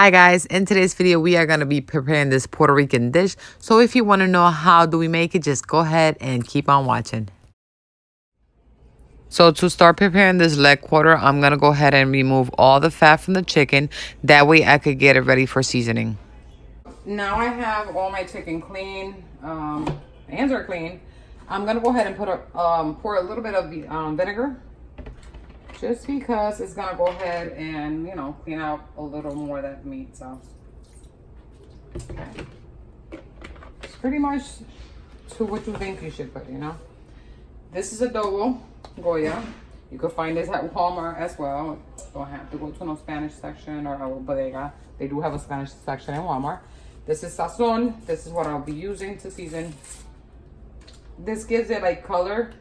Hi guys, in today's video we are going to be preparing this Puerto Rican dish. So if you want to know how do we make it, just go ahead and keep on watching. So to start preparing this leg quarter, I'm going to go ahead and remove all the fat from the chicken. That way I could get it ready for seasoning. Now I have all my chicken clean. Hands are clean. I'm going to go ahead and pour a little bit of vinegar. Just because it's gonna go ahead and, clean out a little more of that meat, so. Okay. It's pretty much to what you think you should put, This is adobo, Goya. You can find this at Walmart as well. Don't have to go to no Spanish section or a bodega. They do have a Spanish section in Walmart. This is sazon. This is what I'll be using to season. This gives it like color.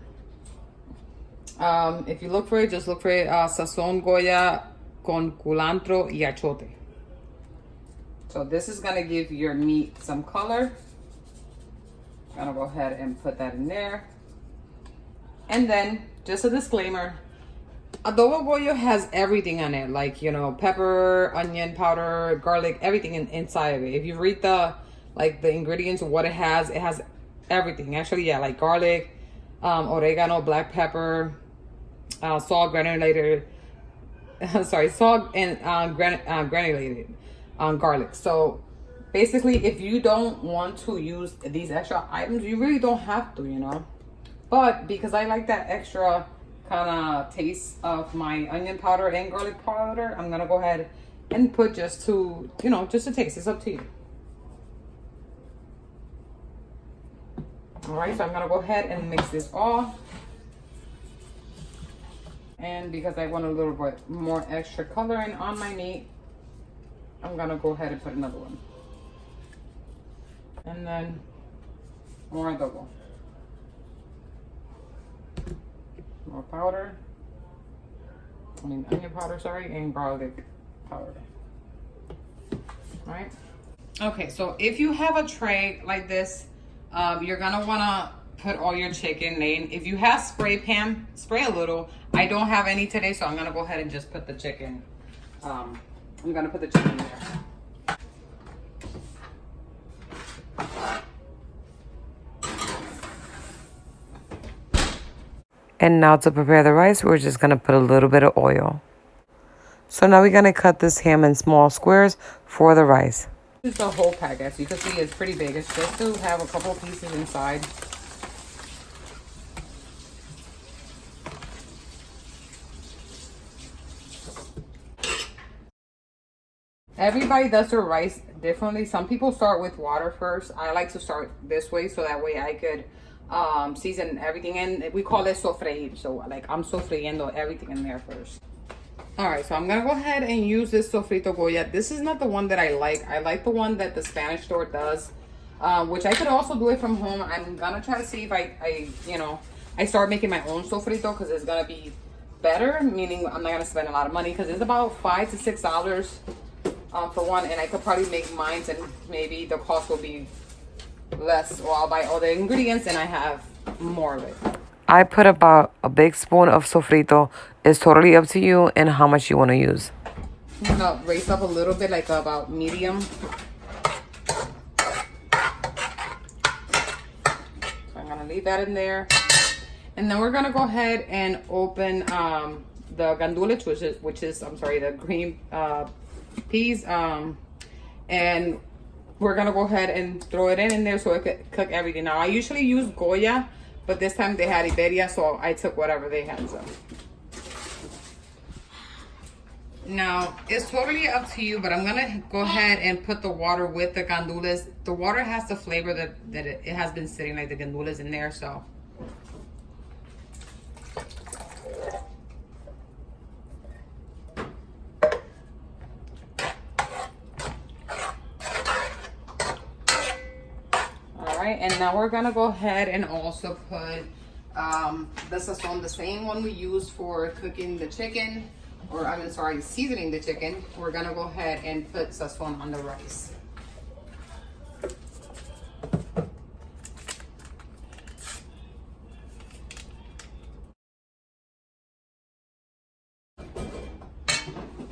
If you look for it, just look for it, sazon Goya con culantro y achote. So this is gonna give your meat some color. I'm gonna go ahead and put that in there. And then, just a disclaimer, adobo Goya has everything on it, like, pepper, onion powder, garlic, everything inside of it. If you read the ingredients of what it has everything. Actually, yeah, like garlic, oregano, black pepper, salt granulated, salt and granulated garlic. So basically, if you don't want to use these extra items, you really don't have to, But because I like that extra kind of taste of my onion powder and garlic powder, I'm gonna go ahead and put just to taste. It's up to you. All right, so I'm gonna go ahead and mix this all. And because I want a little bit more extra coloring on my meat, I'm gonna go ahead and put another one. And then more adobo. More powder. Onion powder, sorry, and garlic powder. All right. Okay, so if you have a tray like this, you're gonna wanna put all your chicken in. If you have spray pan, spray a little. I don't have any today, so I'm gonna go ahead and just put the chicken. I'm gonna put the chicken there. And now to prepare the rice, we're just gonna put a little bit of oil. So now we're gonna cut this ham in small squares for the rice. This is the whole pack, as you can see, it's pretty big. It's just to have a couple pieces inside. Everybody does their rice differently. Some people start with water first. I like to start this way so that way I could season everything in. We call it sofreír. So like I'm sofriendo everything in there first. All right, so I'm gonna go ahead and use this sofrito Goya. This is not the one that I like. I like the one that the Spanish store does, which I could also do it from home. I'm gonna try to see if I start making my own sofrito because it's gonna be better, meaning I'm not gonna spend a lot of money because it's about $5 to $6 for one, and I could probably make mine and maybe the cost will be less, or I'll buy all the ingredients and I have more of it. I put about a big spoon of sofrito. It's totally up to you and how much you want to use. I'm gonna raise up a little bit, like about medium. So I'm gonna leave that in there. And then we're gonna go ahead and open the gandules, which is the green peas, and we're gonna go ahead and throw it in there so it could cook everything. Now I usually use Goya, but this time they had Iberia, so I took whatever they had. So now it's totally up to you, but I'm gonna go ahead and put the water with the gandules. The water has the flavor that it has been sitting, like the gandules in there, so. And now we're gonna go ahead and also put the sazon, the same one we use for cooking the chicken, or seasoning the chicken. We're gonna go ahead and put sazon on the rice.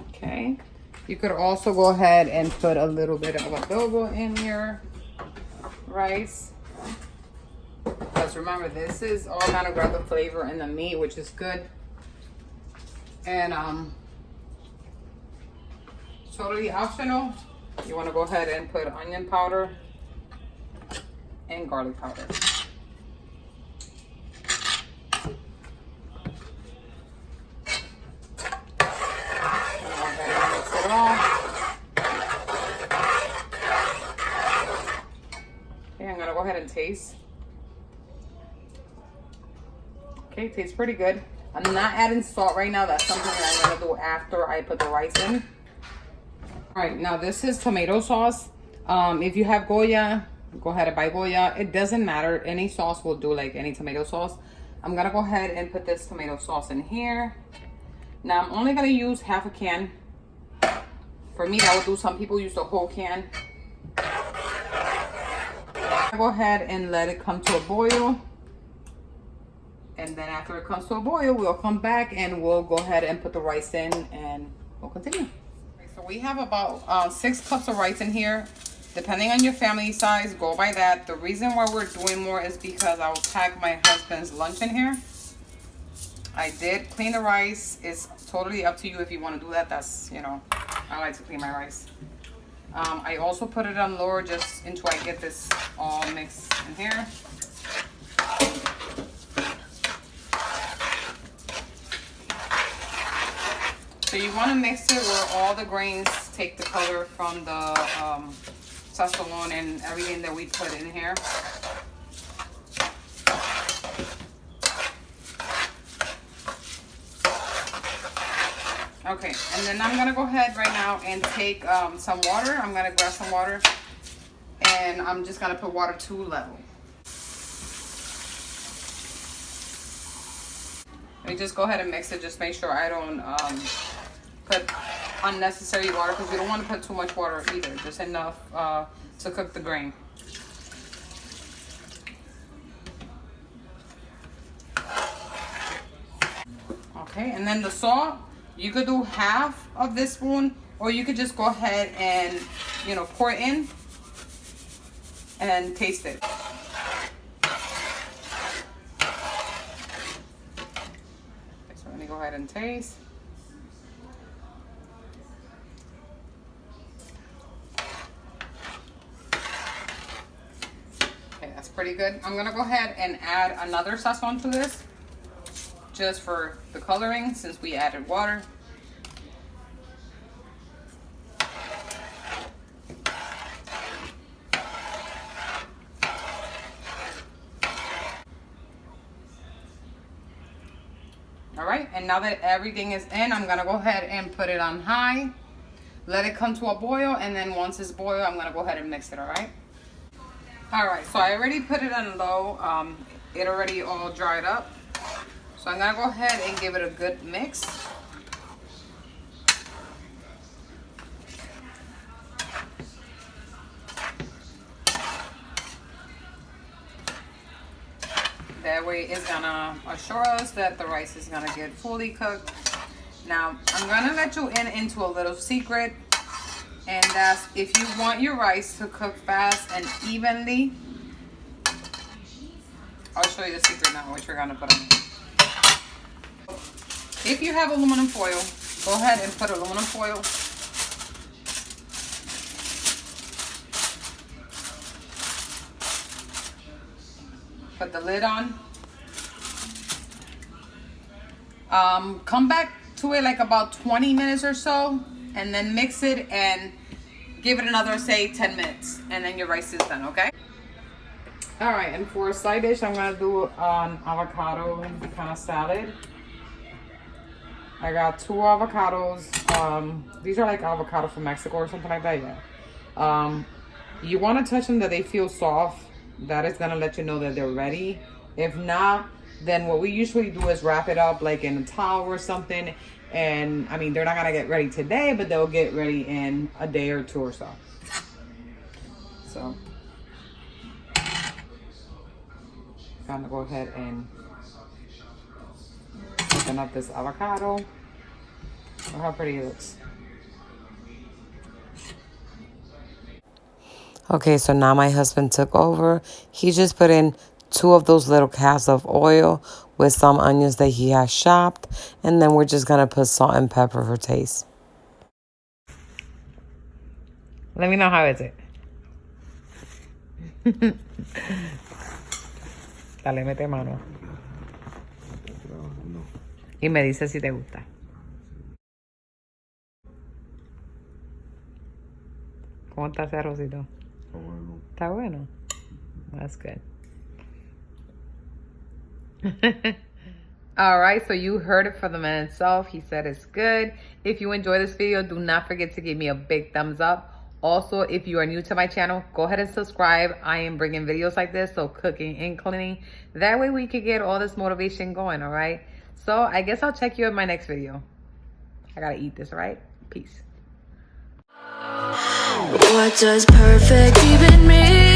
Okay, You could also go ahead and put a little bit of adobo in your rice. Because remember, this is all gonna grab the flavor in the meat, which is good. And totally optional. You want to go ahead and put onion powder and garlic powder. Mix it all. Okay, I'm gonna go ahead and taste. Okay, tastes pretty good. I'm not adding salt right now. That's something that I'm gonna do after I put the rice in. All right, now this is tomato sauce. If you have Goya, go ahead and buy Goya. It doesn't matter. Any sauce will do, like any tomato sauce. I'm gonna go ahead and put this tomato sauce in here. Now I'm only gonna use half a can. For me, that will do. Some people use the whole can. I'll go ahead and let it come to a boil. And then after it comes to a boil, we'll come back and we'll go ahead and put the rice in and we'll continue. So we have about 6 cups of rice in here. Depending on your family size, go by that. The reason why we're doing more is because I'll pack my husband's lunch in here. I did clean the rice. It's totally up to you if you want to do that. That's, you know, I like to clean my rice. I also put it on lower just until I get this all mixed in here. So you want to mix it where all the grains take the color from the sazon and everything that we put in here. Okay, and then I'm going to go ahead right now and take some water. I'm going to grab some water and I'm just going to put water to level. Let me just go ahead and mix it. Just make sure I don't put unnecessary water because we don't want to put too much water either. Just enough to cook the grain. Okay, and then the salt, you could do half of this spoon or you could just go ahead and, you know, pour it in and taste it. So let me go ahead and taste. Pretty good. I'm gonna go ahead and add another sazon to this just for the coloring since we added water. All right, and now that everything is in, I'm gonna go ahead and put it on high, let it come to a boil, and then once it's boiled, I'm gonna go ahead and mix it. All right. All right, so I already put it on low. It already all dried up. So I'm gonna go ahead and give it a good mix. That way it's gonna assure us that the rice is gonna get fully cooked. Now, I'm gonna let you into a little secret. And that's if you want your rice to cook fast and evenly. I'll show you the secret now, what you're gonna put on. If you have aluminum foil, go ahead and put aluminum foil. Put the lid on. Come back to it like about 20 minutes or so. And then mix it and give it another, say, 10 minutes. And then your rice is done, okay? All right, and for a side dish, I'm gonna do avocado kind of salad. I got 2 avocados. These are like avocado from Mexico or something like that, yeah. You wanna touch them that they feel soft. That is gonna let you know that they're ready. If not, then what we usually do is wrap it up like in a towel or something. And I mean, they're not gonna get ready today, but they'll get ready in a day or 2 or so. So, gonna go ahead and open up this avocado. Look how pretty it looks. Okay, so now my husband took over. He just put in 2 of those little calves of oil with some onions that he has chopped. And then we're just going to put salt and pepper for taste. Let me know how is it. Dale, mete mano. Y me dice si te gusta. ¿Cómo está ese arrocito? Está bueno. That's good. All right, so you heard it from the man himself. He said it's good. If you enjoy this video, do not forget to give me a big thumbs up. Also, if you are new to my channel, go ahead and subscribe. I am bringing videos like this, so cooking and cleaning. That way we could get all this motivation going, all right? So I guess I'll check you in my next video. I gotta eat this, all right? Peace. What does perfect even mean?